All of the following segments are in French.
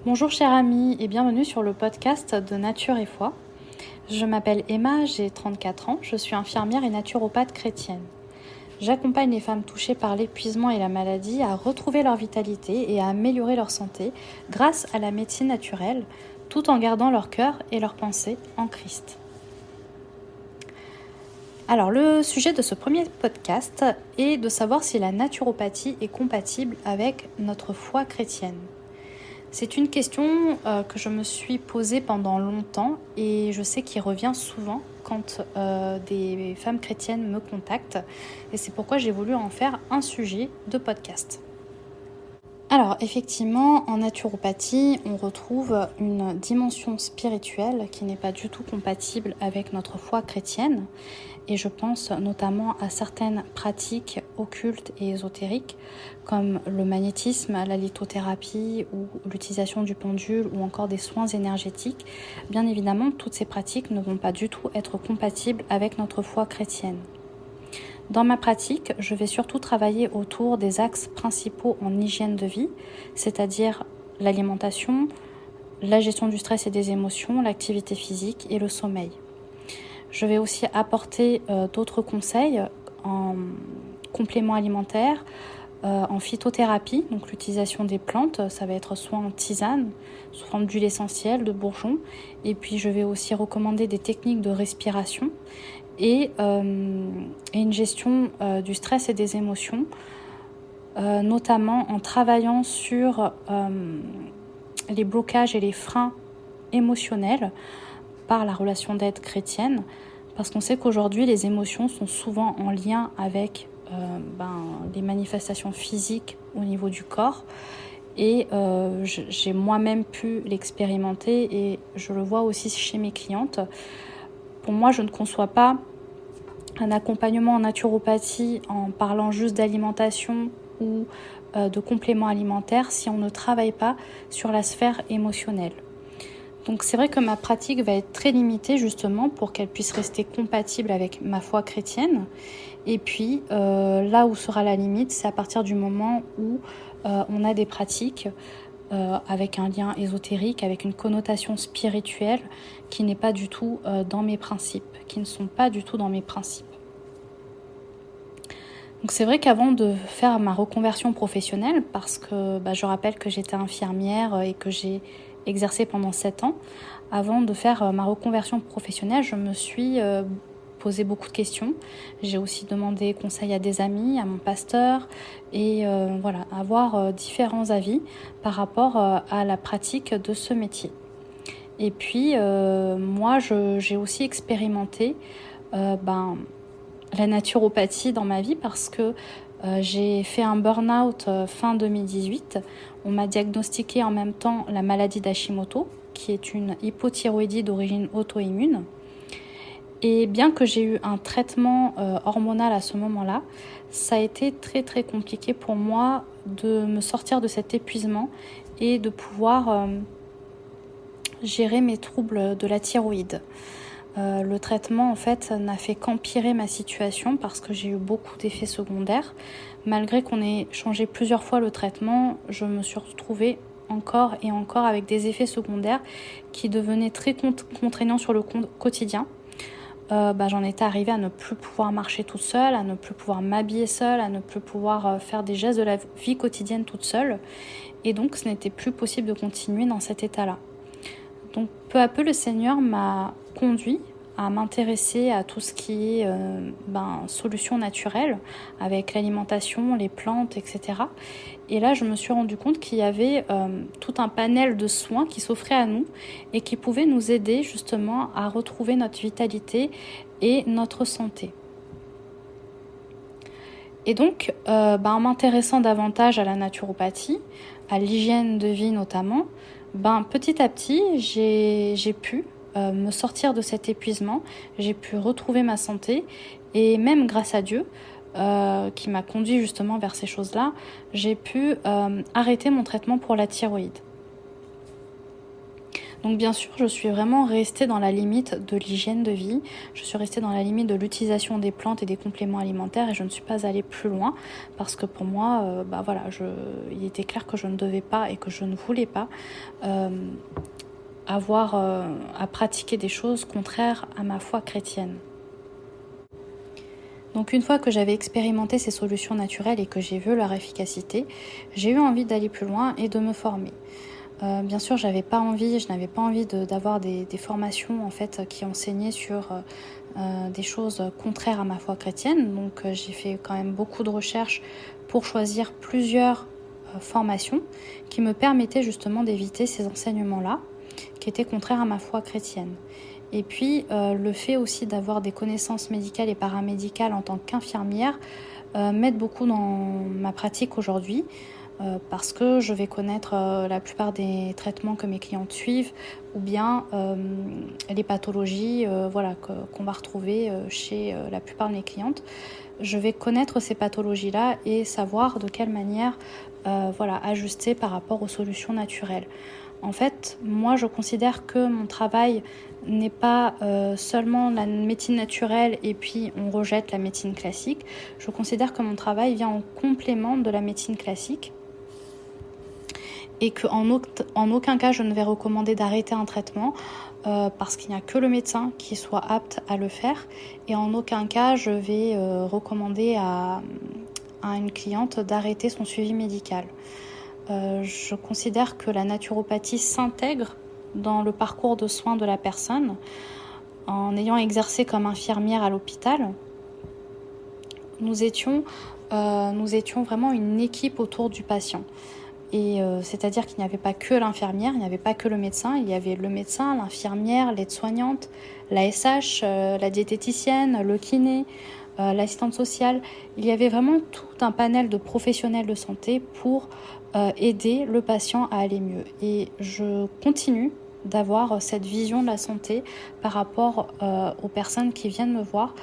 Bonjour chers amis et bienvenue sur le podcast de Nature et Foi. Je m'appelle Emma, j'ai 34 ans, je suis infirmière et naturopathe chrétienne. J'accompagne les femmes touchées par l'épuisement et la maladie à retrouver leur vitalité et à améliorer leur santé grâce à la médecine naturelle, tout en gardant leur cœur et leurs pensées en Christ. Alors le sujet de ce premier podcast est de savoir si la naturopathie est compatible avec notre foi chrétienne. C'est une question que je me suis posée pendant longtemps et je sais qu'il revient souvent quand des femmes chrétiennes me contactent et c'est pourquoi j'ai voulu en faire un sujet de podcast. Alors effectivement, en naturopathie, on retrouve une dimension spirituelle qui n'est pas du tout compatible avec notre foi chrétienne et je pense notamment à certaines pratiques occultes et ésotériques comme le magnétisme, la lithothérapie ou l'utilisation du pendule ou encore des soins énergétiques. Bien évidemment, toutes ces pratiques ne vont pas du tout être compatibles avec notre foi chrétienne. Dans ma pratique, je vais surtout travailler autour des axes principaux en hygiène de vie, c'est-à-dire l'alimentation, la gestion du stress et des émotions, l'activité physique et le sommeil. Je vais aussi apporter d'autres conseils en compléments alimentaires, en phytothérapie, donc l'utilisation des plantes, ça va être soit en tisane, sous forme d'huile essentielle, de bourgeon, et puis je vais aussi recommander des techniques de respiration et une gestion du stress et des émotions, notamment en travaillant sur les blocages et les freins émotionnels par la relation d'aide chrétienne, parce qu'on sait qu'aujourd'hui les émotions sont souvent en lien avec les manifestations physiques au niveau du corps et j'ai moi-même pu l'expérimenter et je le vois aussi chez mes clientes. Pour moi, je ne conçois pas un accompagnement en naturopathie en parlant juste d'alimentation ou de compléments alimentaires si on ne travaille pas sur la sphère émotionnelle. Donc c'est vrai que ma pratique va être très limitée justement pour qu'elle puisse rester compatible avec ma foi chrétienne. Et puis là où sera la limite, c'est à partir du moment où on a des pratiques avec un lien ésotérique, avec une connotation spirituelle qui n'est pas du tout dans mes principes, qui ne sont pas du tout dans mes principes. Donc c'est vrai qu'avant de faire ma reconversion professionnelle, parce que je rappelle que j'étais infirmière et que j'ai exercé pendant 7 ans, avant de faire ma reconversion professionnelle, je me suis posé beaucoup de questions. J'ai aussi demandé conseil à des amis, à mon pasteur et avoir différents avis par rapport à la pratique de ce métier. Et puis moi j'ai aussi expérimenté la naturopathie dans ma vie parce que j'ai fait un burn-out fin 2018. On m'a diagnostiqué en même temps la maladie d'Hashimoto, qui est une hypothyroïdie d'origine auto-immune. Et bien que j'ai eu un traitement hormonal à ce moment-là, ça a été très très compliqué pour moi de me sortir de cet épuisement et de pouvoir gérer mes troubles de la thyroïde. Le traitement en fait n'a fait qu'empirer ma situation parce que j'ai eu beaucoup d'effets secondaires. Malgré qu'on ait changé plusieurs fois le traitement, je me suis retrouvée encore et encore avec des effets secondaires qui devenaient très contraignants sur le quotidien. J'en étais arrivée à ne plus pouvoir marcher toute seule, à ne plus pouvoir m'habiller seule, à ne plus pouvoir faire des gestes de la vie quotidienne toute seule. Et donc ce n'était plus possible de continuer dans cet état-là. Donc peu à peu le Seigneur m'a conduit à m'intéresser à tout ce qui est solutions naturelles avec l'alimentation, les plantes, etc. Et là je me suis rendu compte qu'il y avait tout un panel de soins qui s'offraient à nous et qui pouvaient nous aider justement à retrouver notre vitalité et notre santé. Et donc en m'intéressant davantage à la naturopathie, à l'hygiène de vie notamment, petit à petit, j'ai pu me sortir de cet épuisement, j'ai pu retrouver ma santé et même grâce à Dieu qui m'a conduit justement vers ces choses-là, j'ai pu arrêter mon traitement pour la thyroïde. Donc bien sûr, je suis vraiment restée dans la limite de l'hygiène de vie, je suis restée dans la limite de l'utilisation des plantes et des compléments alimentaires et je ne suis pas allée plus loin parce que pour moi, il était clair que je ne devais pas et que je ne voulais pas avoir à pratiquer des choses contraires à ma foi chrétienne. Donc une fois que j'avais expérimenté ces solutions naturelles et que j'ai vu leur efficacité, j'ai eu envie d'aller plus loin et de me former. Bien sûr, je n'avais pas envie d'avoir des formations en fait qui enseignaient sur des choses contraires à ma foi chrétienne. Donc j'ai fait quand même beaucoup de recherches pour choisir plusieurs formations qui me permettaient justement d'éviter ces enseignements-là qui étaient contraires à ma foi chrétienne. Et puis le fait aussi d'avoir des connaissances médicales et paramédicales en tant qu'infirmière m'aide beaucoup dans ma pratique aujourd'hui parce que je vais connaître la plupart des traitements que mes clientes suivent ou bien les pathologies qu'on va retrouver chez la plupart de mes clientes. Je vais connaître ces pathologies-là et savoir de quelle manière ajuster par rapport aux solutions naturelles. En fait, moi, je considère que mon travail n'est pas seulement la médecine naturelle et puis on rejette la médecine classique. Je considère que mon travail vient en complément de la médecine classique et qu'en aucun cas, je ne vais recommander d'arrêter un traitement parce qu'il n'y a que le médecin qui soit apte à le faire. Et en aucun cas, je vais recommander à une cliente d'arrêter son suivi médical. Je considère que la naturopathie s'intègre dans le parcours de soins de la personne. En ayant exercé comme infirmière à l'hôpital, nous étions vraiment une équipe autour du patient. Et c'est-à-dire qu'il n'y avait pas que l'infirmière, il n'y avait pas que le médecin, il y avait le médecin, l'infirmière, l'aide-soignante, la SH, la diététicienne, le kiné, l'assistante sociale. Il y avait vraiment tout un panel de professionnels de santé pour aider le patient à aller mieux. Et je continue d'avoir cette vision de la santé par rapport aux personnes qui viennent me voir,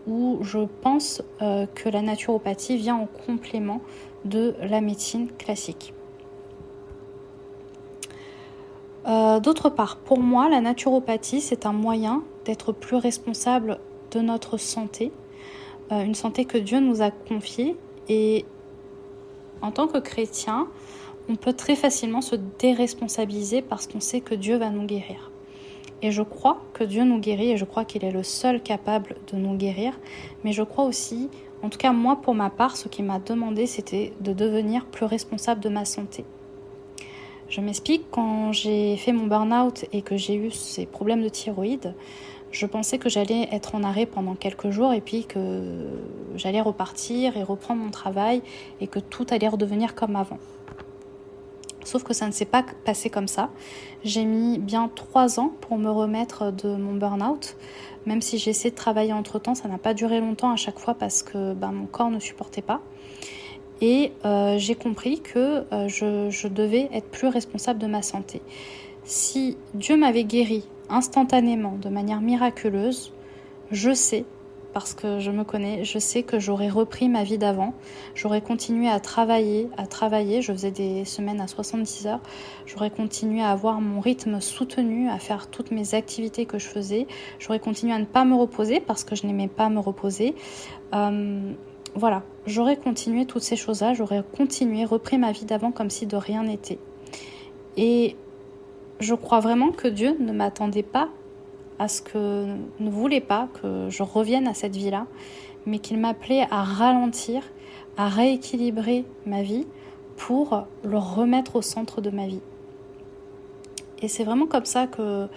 où je pense que la naturopathie vient en complément de la médecine classique. D'autre part, pour moi, la naturopathie, c'est un moyen d'être plus responsable de notre santé, une santé que Dieu nous a confiée. Et en tant que chrétien, on peut très facilement se déresponsabiliser parce qu'on sait que Dieu va nous guérir. Et je crois que Dieu nous guérit et je crois qu'il est le seul capable de nous guérir. Mais je crois aussi, en tout cas moi pour ma part, ce qu'il m'a demandé, c'était de devenir plus responsable de ma santé. Je m'explique, quand j'ai fait mon burn-out et que j'ai eu ces problèmes de thyroïde, je pensais que j'allais être en arrêt pendant quelques jours et puis que j'allais repartir et reprendre mon travail et que tout allait redevenir comme avant. Sauf que ça ne s'est pas passé comme ça. J'ai mis bien 3 ans pour me remettre de mon burn-out. Même si j'ai essayé de travailler entre-temps, ça n'a pas duré longtemps à chaque fois parce que mon corps ne supportait pas. Et j'ai compris que je devais être plus responsable de ma santé. Si Dieu m'avait guéri instantanément, de manière miraculeuse, je sais, parce que je me connais, je sais que j'aurais repris ma vie d'avant. J'aurais continué à travailler. Je faisais des semaines à 70 heures. J'aurais continué à avoir mon rythme soutenu, à faire toutes mes activités que je faisais. J'aurais continué à ne pas me reposer parce que je n'aimais pas me reposer. J'aurais continué toutes ces choses-là, j'aurais continué, repris ma vie d'avant comme si de rien n'était. Et je crois vraiment que Dieu ne m'attendait pas ne voulait pas que je revienne à cette vie-là, mais qu'il m'appelait à ralentir, à rééquilibrer ma vie pour le remettre au centre de ma vie. Et c'est vraiment comme ça que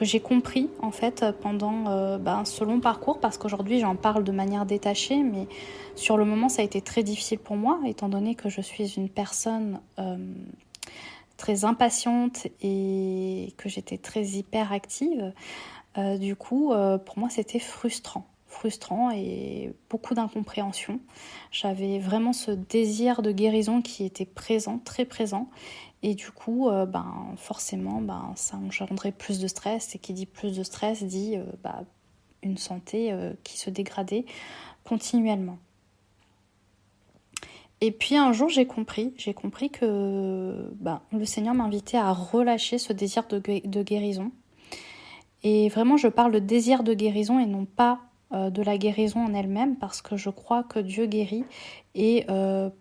j'ai compris en fait pendant ce long parcours, parce qu'aujourd'hui j'en parle de manière détachée, mais sur le moment ça a été très difficile pour moi étant donné que je suis une personne très impatiente et que j'étais très hyperactive. Du coup pour moi c'était frustrant et beaucoup d'incompréhension. J'avais vraiment ce désir de guérison qui était présent, très présent. Et du coup, forcément, ça engendrait plus de stress. Et qui dit plus de stress dit une santé qui se dégradait continuellement. Et puis un jour, j'ai compris que le Seigneur m'invitait à relâcher ce désir de guérison. Et vraiment, je parle de désir de guérison et non pas de la guérison en elle-même, parce que je crois que Dieu guérit. Et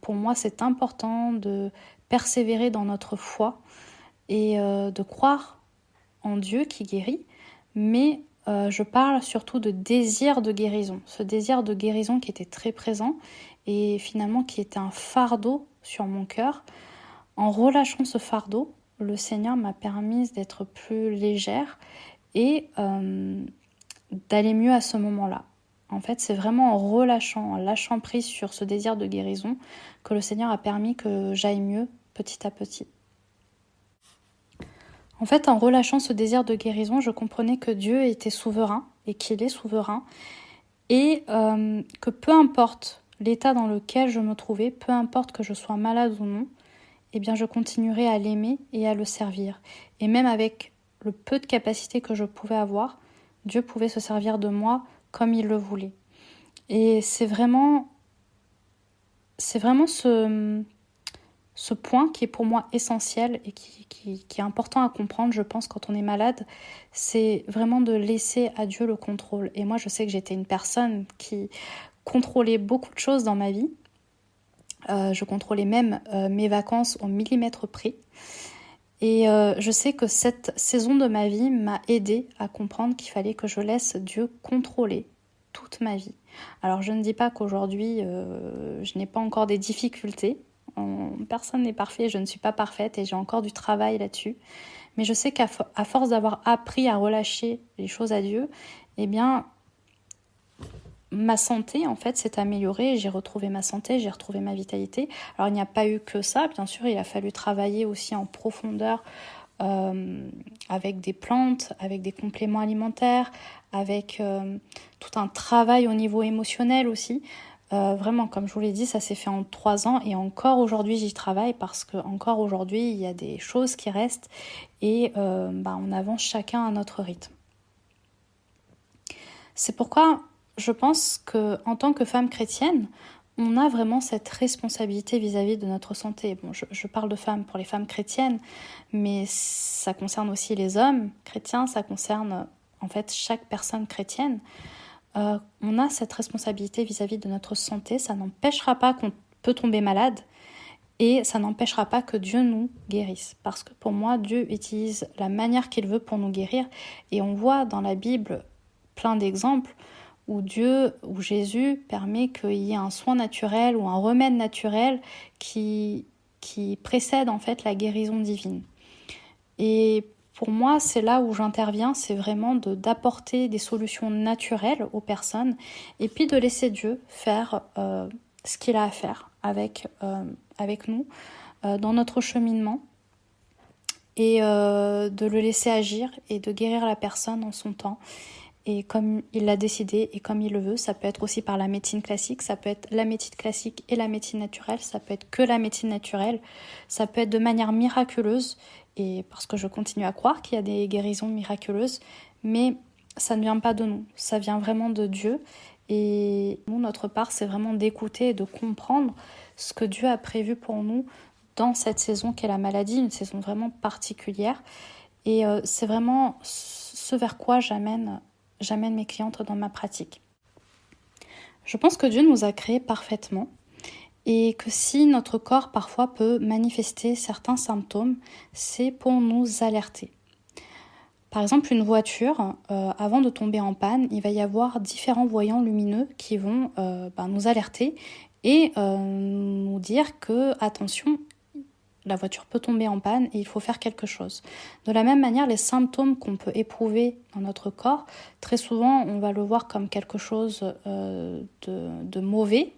pour moi, c'est important de persévérer dans notre foi et de croire en Dieu qui guérit. Mais je parle surtout de désir de guérison. Ce désir de guérison qui était très présent et finalement qui était un fardeau sur mon cœur. En relâchant ce fardeau, le Seigneur m'a permis d'être plus légère et d'aller mieux à ce moment-là. En fait, c'est vraiment en lâchant prise sur ce désir de guérison que le Seigneur a permis que j'aille mieux petit à petit. En fait, en relâchant ce désir de guérison, je comprenais que Dieu était souverain et qu'il est souverain et que peu importe l'état dans lequel je me trouvais, peu importe que je sois malade ou non, eh bien je continuerai à l'aimer et à le servir. Et même avec le peu de capacité que je pouvais avoir, Dieu pouvait se servir de moi comme il le voulait. Et c'est vraiment ce point qui est pour moi essentiel et qui est important à comprendre, je pense, quand on est malade, c'est vraiment de laisser à Dieu le contrôle. Et moi, je sais que j'étais une personne qui contrôlait beaucoup de choses dans ma vie. Je contrôlais même mes vacances au millimètre près. Et je sais que cette saison de ma vie m'a aidée à comprendre qu'il fallait que je laisse Dieu contrôler toute ma vie. Alors je ne dis pas qu'aujourd'hui je n'ai pas encore des difficultés. Personne n'est parfait, je ne suis pas parfaite et j'ai encore du travail là-dessus. Mais je sais qu'à force d'avoir appris à relâcher les choses à Dieu, eh bien ma santé en fait s'est améliorée, j'ai retrouvé ma santé, j'ai retrouvé ma vitalité. Alors il n'y a pas eu que ça, bien sûr, il a fallu travailler aussi en profondeur avec des plantes, avec des compléments alimentaires, avec tout un travail au niveau émotionnel aussi. Vraiment, comme je vous l'ai dit, ça s'est fait en 3 ans et encore aujourd'hui j'y travaille parce que encore aujourd'hui il y a des choses qui restent et on avance chacun à notre rythme. C'est pourquoi je pense qu'en tant que femme chrétienne, on a vraiment cette responsabilité vis-à-vis de notre santé. Bon, je parle de femmes pour les femmes chrétiennes, mais ça concerne aussi les hommes chrétiens, ça concerne en fait chaque personne chrétienne. On a cette responsabilité vis-à-vis de notre santé. Ça n'empêchera pas qu'on peut tomber malade et ça n'empêchera pas que Dieu nous guérisse. Parce que pour moi, Dieu utilise la manière qu'il veut pour nous guérir. Et on voit dans la Bible plein d'exemples où Jésus permet qu'il y ait un soin naturel ou un remède naturel qui précède en fait la guérison divine. Et pour moi, c'est là où j'interviens, c'est vraiment d'apporter des solutions naturelles aux personnes et puis de laisser Dieu faire ce qu'il a à faire avec nous dans notre cheminement et de le laisser agir et de guérir la personne en son temps. Et comme il l'a décidé et comme il le veut, ça peut être aussi par la médecine classique, ça peut être la médecine classique et la médecine naturelle, ça peut être que la médecine naturelle, ça peut être de manière miraculeuse, et parce que je continue à croire qu'il y a des guérisons miraculeuses, mais ça ne vient pas de nous, ça vient vraiment de Dieu. Et nous, notre part, c'est vraiment d'écouter et de comprendre ce que Dieu a prévu pour nous dans cette saison qu'est la maladie, une saison vraiment particulière. Et c'est vraiment ce vers quoi j'amène mes clientes dans ma pratique. Je pense que Dieu nous a créés parfaitement et que si notre corps parfois peut manifester certains symptômes, c'est pour nous alerter. Par exemple, une voiture, avant de tomber en panne, il va y avoir différents voyants lumineux qui vont nous alerter et nous dire que, attention, la voiture peut tomber en panne et il faut faire quelque chose. De la même manière, les symptômes qu'on peut éprouver dans notre corps, très souvent, on va le voir comme quelque chose de mauvais.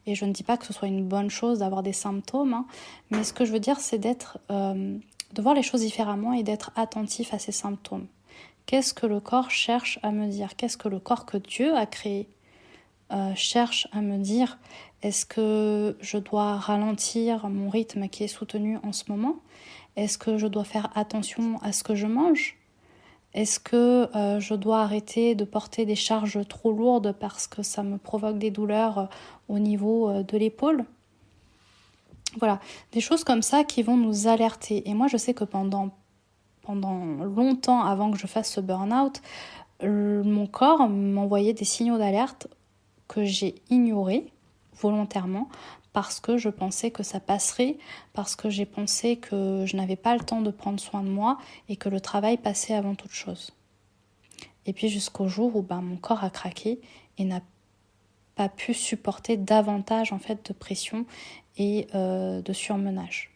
Et je ne dis pas que ce soit une bonne chose d'avoir des symptômes, mais ce que je veux dire, c'est de voir les choses différemment et d'être attentif à ces symptômes. Qu'est-ce que le corps cherche à me dire ? Qu'est-ce que le corps que Dieu a créé cherche à me dire? Est-ce que je dois ralentir mon rythme qui est soutenu en ce moment? Est-ce que je dois faire attention à ce que je mange? Est-ce que je dois arrêter de porter des charges trop lourdes parce que ça me provoque des douleurs au niveau de l'épaule? Voilà, des choses comme ça qui vont nous alerter. Et moi, je sais que pendant longtemps avant que je fasse ce burn-out, mon corps m'envoyait des signaux d'alerte que j'ai ignorés volontairement parce que je pensais que ça passerait, parce que j'ai pensé que je n'avais pas le temps de prendre soin de moi et que le travail passait avant toute chose. Et puis jusqu'au jour où mon corps a craqué et n'a pas pu supporter davantage en fait de pression et de surmenage.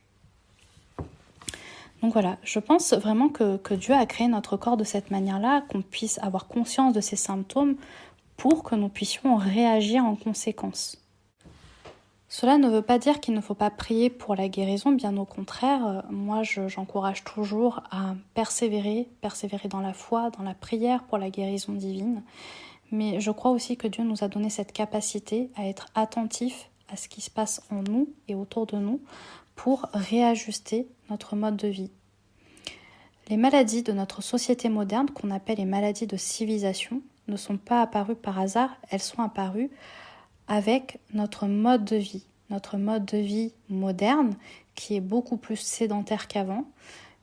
Donc voilà, je pense vraiment que Dieu a créé notre corps de cette manière-là, qu'on puisse avoir conscience de ces symptômes pour que nous puissions réagir en conséquence. Cela ne veut pas dire qu'il ne faut pas prier pour la guérison, bien au contraire. Moi, j'encourage toujours à persévérer dans la foi, dans la prière pour la guérison divine. Mais je crois aussi que Dieu nous a donné cette capacité à être attentifs à ce qui se passe en nous et autour de nous pour réajuster notre mode de vie. Les maladies de notre société moderne, qu'on appelle les maladies de civilisation, ne sont pas apparues par hasard, elles sont apparues avec notre mode de vie moderne qui est beaucoup plus sédentaire qu'avant,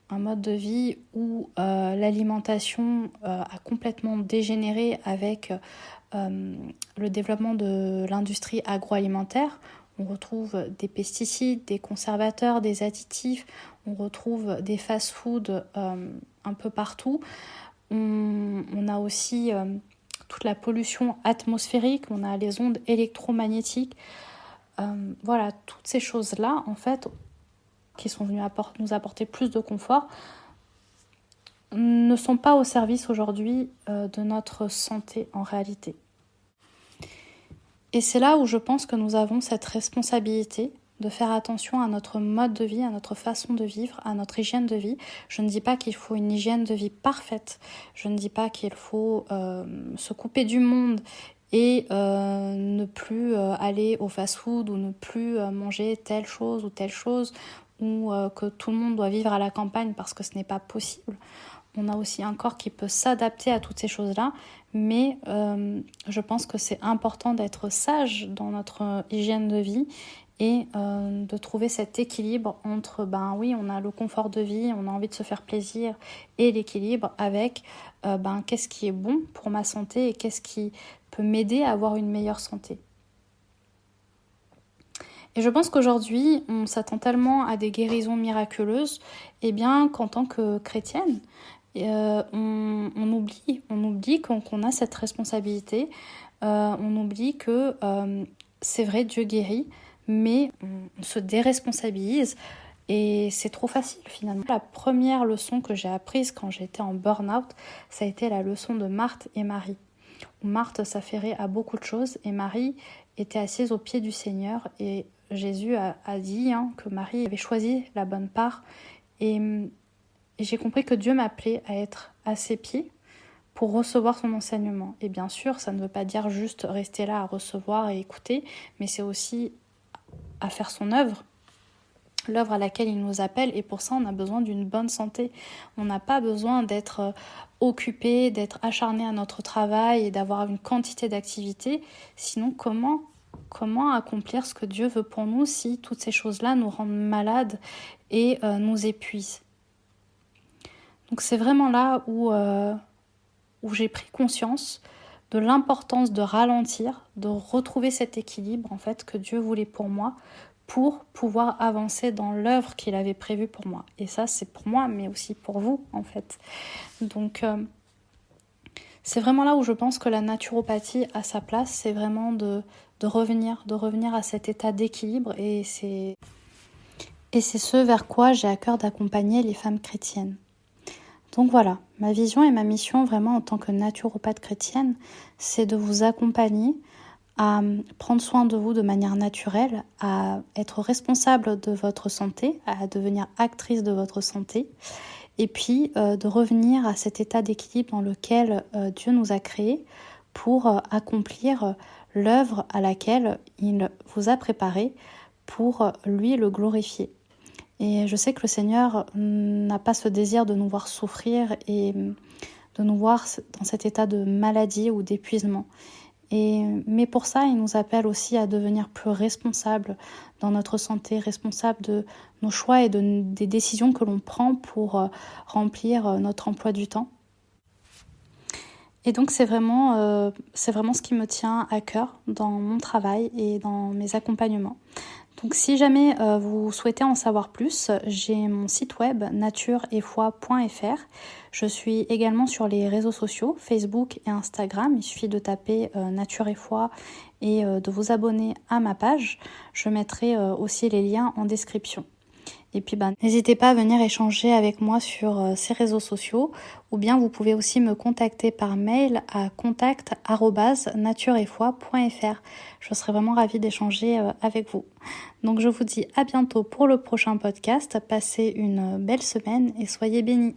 un mode de vie où l'alimentation a complètement dégénéré avec le développement de l'industrie agroalimentaire. On retrouve des pesticides, des conservateurs, des additifs, on retrouve des fast-foods un peu partout. On a aussi toute la pollution atmosphérique, on a les ondes électromagnétiques. Voilà, toutes ces choses-là, en fait, qui sont venues nous apporter plus de confort, ne sont pas au service aujourd'hui de notre santé en réalité. Et c'est là où je pense que nous avons cette responsabilité de faire attention à notre mode de vie, à notre façon de vivre, à notre hygiène de vie. Je ne dis pas qu'il faut une hygiène de vie parfaite. Je ne dis pas qu'il faut se couper du monde et ne plus aller au fast-food ou ne plus manger telle chose ou que tout le monde doit vivre à la campagne parce que ce n'est pas possible. On a aussi un corps qui peut s'adapter à toutes ces choses-là, mais je pense que c'est important d'être sage dans notre hygiène de vie et de trouver cet équilibre entre, oui, on a le confort de vie, on a envie de se faire plaisir, et l'équilibre avec qu'est-ce qui est bon pour ma santé et qu'est-ce qui peut m'aider à avoir une meilleure santé. Et je pense qu'aujourd'hui, on s'attend tellement à des guérisons miraculeuses, qu'en tant que chrétienne, on oublie qu'on a cette responsabilité, on oublie que c'est vrai, Dieu guérit, mais on se déresponsabilise et c'est trop facile finalement. La première leçon que j'ai apprise quand j'étais en burn-out, ça a été la leçon de Marthe et Marie. Marthe s'affairait à beaucoup de choses et Marie était assise aux pieds du Seigneur et Jésus a dit que Marie avait choisi la bonne part et j'ai compris que Dieu m'appelait à être à ses pieds pour recevoir son enseignement. Et bien sûr, ça ne veut pas dire juste rester là à recevoir et écouter, mais c'est aussi à faire son œuvre, l'œuvre à laquelle il nous appelle. Et pour ça, on a besoin d'une bonne santé. On n'a pas besoin d'être occupé, d'être acharné à notre travail et d'avoir une quantité d'activités. Sinon, comment accomplir ce que Dieu veut pour nous si toutes ces choses-là nous rendent malades et nous épuisent? Donc c'est vraiment là où j'ai pris conscience de l'importance de ralentir, de retrouver cet équilibre en fait que Dieu voulait pour moi pour pouvoir avancer dans l'œuvre qu'il avait prévue pour moi. Et ça, c'est pour moi, mais aussi pour vous en fait. Donc c'est vraiment là où je pense que la naturopathie a sa place, c'est vraiment de revenir à cet état d'équilibre et c'est ce vers quoi j'ai à cœur d'accompagner les femmes chrétiennes. Donc voilà, ma vision et ma mission vraiment en tant que naturopathe chrétienne, c'est de vous accompagner à prendre soin de vous de manière naturelle, à être responsable de votre santé, à devenir actrice de votre santé, et puis de revenir à cet état d'équilibre dans lequel Dieu nous a créés pour accomplir l'œuvre à laquelle il vous a préparé pour lui le glorifier. Et je sais que le Seigneur n'a pas ce désir de nous voir souffrir et de nous voir dans cet état de maladie ou d'épuisement. Mais pour ça, il nous appelle aussi à devenir plus responsables dans notre santé, responsables de nos choix et des décisions que l'on prend pour remplir notre emploi du temps. Et donc c'est vraiment ce qui me tient à cœur dans mon travail et dans mes accompagnements. Donc si jamais vous souhaitez en savoir plus, j'ai mon site web natureetfoi.fr. Je suis également sur les réseaux sociaux, Facebook et Instagram. Il suffit de taper Nature et Foi et de vous abonner à ma page. Je mettrai aussi les liens en description. Et puis n'hésitez pas à venir échanger avec moi sur ces réseaux sociaux ou bien vous pouvez aussi me contacter par mail à contact@natureetfoi.fr. Je serai vraiment ravie d'échanger avec vous. Donc je vous dis à bientôt pour le prochain podcast. Passez une belle semaine et soyez bénis.